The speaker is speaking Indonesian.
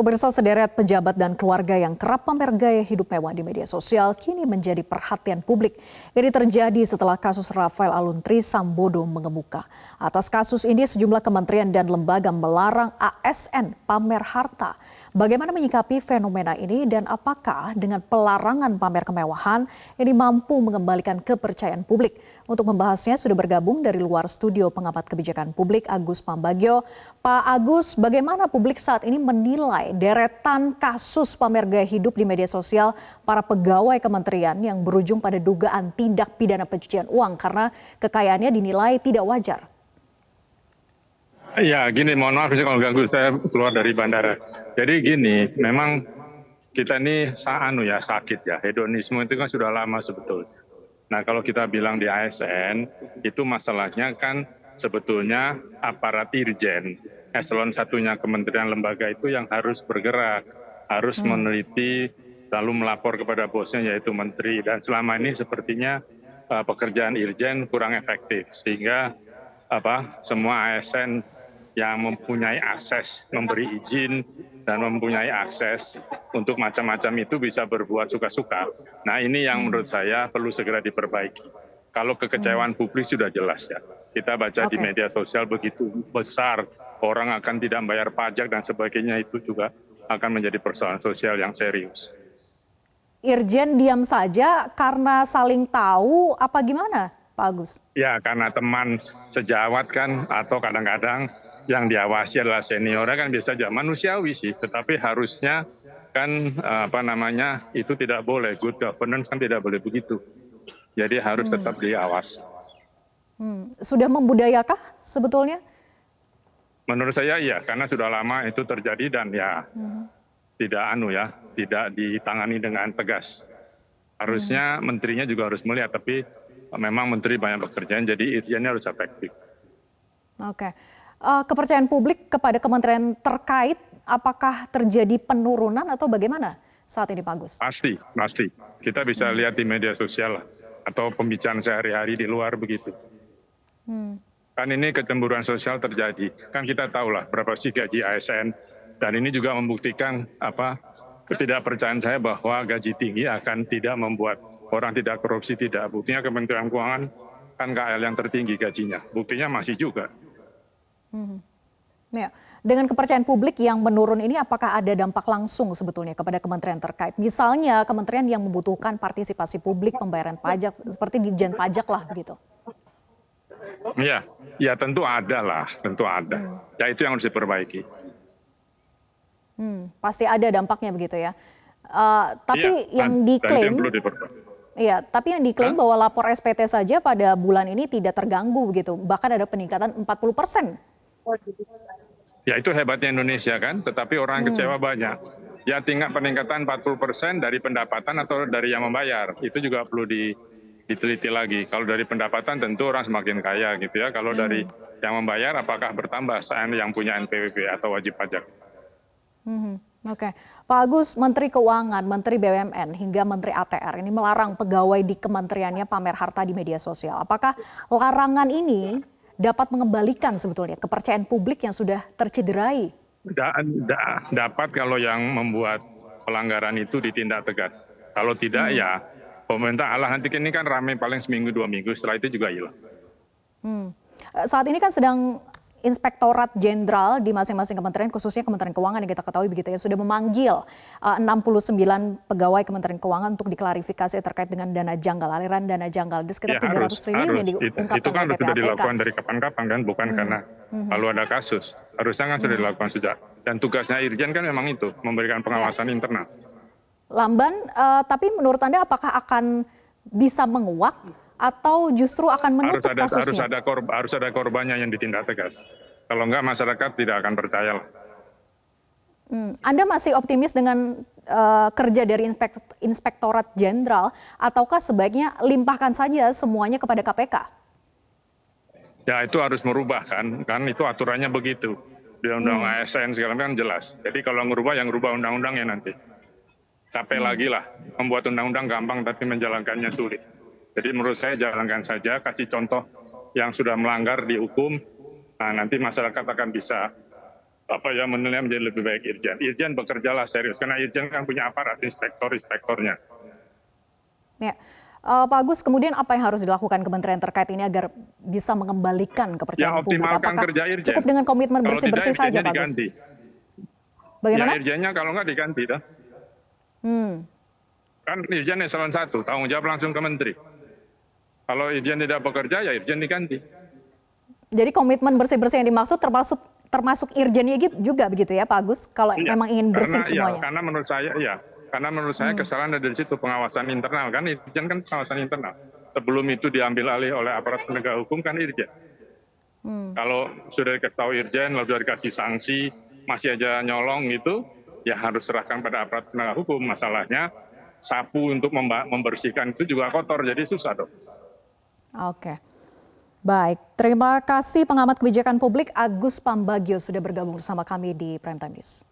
Pemirsa, sederet pejabat dan keluarga yang kerap pamer gaya hidup mewah di media sosial kini menjadi perhatian publik. Ini terjadi setelah kasus Rafael Aluntri Sambodo mengemuka. Atas kasus ini sejumlah kementerian dan lembaga melarang ASN pamer harta. Bagaimana menyikapi fenomena ini dan apakah dengan pelarangan pamer kemewahan ini mampu mengembalikan kepercayaan publik? Untuk membahasnya sudah bergabung dari luar studio pengamat kebijakan publik Agus Pambagio. Pak Agus, bagaimana publik saat ini menilai deretan kasus pamer gaya hidup di media sosial para pegawai kementerian yang berujung pada dugaan tindak pidana pencucian uang karena kekayaannya dinilai tidak wajar? Ya, gini, mohon maaf kalau ganggu, saya keluar dari bandara. Jadi gini, memang kita ini sakit ya, hedonisme itu kan sudah lama sebetulnya. Nah, kalau kita bilang di ASN, itu masalahnya kan sebetulnya aparat dirjen, eselon satunya kementerian lembaga itu yang harus bergerak, harus meneliti, lalu melapor kepada bosnya yaitu menteri. Dan selama ini sepertinya pekerjaan irjen kurang efektif, sehingga semua ASN yang mempunyai akses memberi izin dan mempunyai akses untuk macam-macam itu bisa berbuat suka-suka. Nah, ini yang menurut saya perlu segera diperbaiki. Kalau kekecewaan publik sudah jelas ya. Kita baca di media sosial begitu besar, orang akan tidak bayar pajak dan sebagainya, itu juga akan menjadi persoalan sosial yang serius. Irjen diam saja karena saling tahu apa gimana, Pak Agus? Ya, karena teman sejawat kan, atau kadang-kadang yang diawasi adalah seniornya kan biasa aja, manusiawi sih, tetapi harusnya kan itu tidak boleh, good governance kan tidak boleh begitu. Jadi harus tetap diawasi. Sudah membudayakah sebetulnya? Menurut saya iya, karena sudah lama itu terjadi dan ya tidak ditangani dengan tegas. Harusnya menterinya juga harus melihat, tapi memang menteri banyak pekerjaan, jadi irjennya harus efektif. Oke. Kepercayaan publik kepada kementerian terkait, apakah terjadi penurunan atau bagaimana saat ini, Pak Agus? Pasti. Kita bisa lihat di media sosial atau pembicaraan sehari-hari di luar begitu. Kan ini kecemburuan sosial terjadi. Kan kita tahulah berapa sih gaji ASN, dan ini juga membuktikan ketidakpercayaan saya bahwa gaji tinggi akan tidak membuat orang tidak korupsi, tidak. Buktinya Kementerian Keuangan kan KL yang tertinggi gajinya. Buktinya masih juga. Ya. Dengan kepercayaan publik yang menurun ini, apakah ada dampak langsung sebetulnya kepada kementerian terkait? Misalnya kementerian yang membutuhkan partisipasi publik, pembayaran pajak, seperti Ditjen Pajak lah begitu. Ya tentu ada. Ya itu yang harus diperbaiki. Pasti ada dampaknya begitu ya. Tapi yang diklaim, bahwa lapor SPT saja pada bulan ini tidak terganggu begitu, bahkan ada peningkatan 40%. Ya itu hebatnya Indonesia kan, tetapi orang kecewa banyak. Ya tingkat peningkatan 40% dari pendapatan atau dari yang membayar, itu juga perlu diteliti lagi. Kalau dari pendapatan tentu orang semakin kaya gitu ya. Kalau dari yang membayar, apakah bertambah saat yang punya NPWP atau wajib pajak? Oke, Pak Agus, Menteri Keuangan, Menteri BUMN hingga Menteri ATR ini melarang pegawai di kementeriannya pamer harta di media sosial. Apakah larangan ini dapat mengembalikan sebetulnya kepercayaan publik yang sudah tercederai? Dapat kalau yang membuat pelanggaran itu ditindak tegas. Kalau tidak ya pemerintah nanti ini kan ramai paling seminggu 2 minggu, setelah itu juga hilang. Saat ini kan sedang Inspektorat Jenderal di masing-masing kementerian, khususnya Kementerian Keuangan yang kita ketahui begitu ya, sudah memanggil 69 pegawai Kementerian Keuangan untuk diklarifikasi terkait dengan dana janggal, aliran dana janggal di sekitar 300 triliun yang diungkapkan itu kan oleh sudah PPATK. dilakukan dari kapan-kapan kan, bukan karena lalu ada kasus. Harusnya kan sudah dilakukan sejak. Dan tugasnya Irjen kan memang itu, memberikan pengawasan internal. Lamban, tapi menurut Anda apakah akan bisa menguak atau justru akan menutup kasusnya? Harus ada korbannya yang ditindak tegas. Kalau enggak, masyarakat tidak akan percaya. Anda masih optimis dengan kerja dari Inspektorat Jenderal, ataukah sebaiknya limpahkan saja semuanya kepada KPK? Ya itu harus merubah kan itu aturannya begitu. Di Undang-Undang ASN sekarang kan jelas. Jadi kalau merubah, yang merubah undang-undangnya nanti. Capek lagi lah, membuat undang-undang gampang tapi menjalankannya sulit. Jadi menurut saya jalankan saja, kasih contoh yang sudah melanggar dihukum, nah nanti masyarakat akan bisa menilai menjadi lebih baik Irjen. Irjen bekerjalah serius karena Irjen kan punya aparat inspektornya. Ya. Pak Agus, kemudian apa yang harus dilakukan kementerian terkait ini agar bisa mengembalikan kepercayaan publik? Optimalkan Apakah kerja Irjen. cukup dengan komitmen Kalau tidak, bersih-bersih saja, Irjennya Pak Agus? diganti. Bagaimana? Ya, Irjennya kalau nggak diganti, dah. Kan Irjen eselon 1, tanggung jawab langsung ke Menteri. Kalau Irjen tidak bekerja, ya Irjen diganti. Jadi komitmen bersih-bersih yang dimaksud termasuk Irjennya juga begitu ya Pak Agus? Kalau Iya, memang ingin bersih semuanya? Karena menurut saya kesalahan ada di situ, pengawasan internal. Kan Irjen kan pengawasan internal. Sebelum itu diambil alih oleh aparat penegak hukum kan Irjen. Kalau sudah diketahui Irjen, lalu sudah dikasih sanksi, masih aja nyolong itu, ya harus serahkan pada aparat penegak hukum. Masalahnya sapu untuk membersihkan itu juga kotor, jadi susah dong. Oke. Baik, terima kasih pengamat kebijakan publik Agus Pambagio sudah bergabung bersama kami di Prime Time News.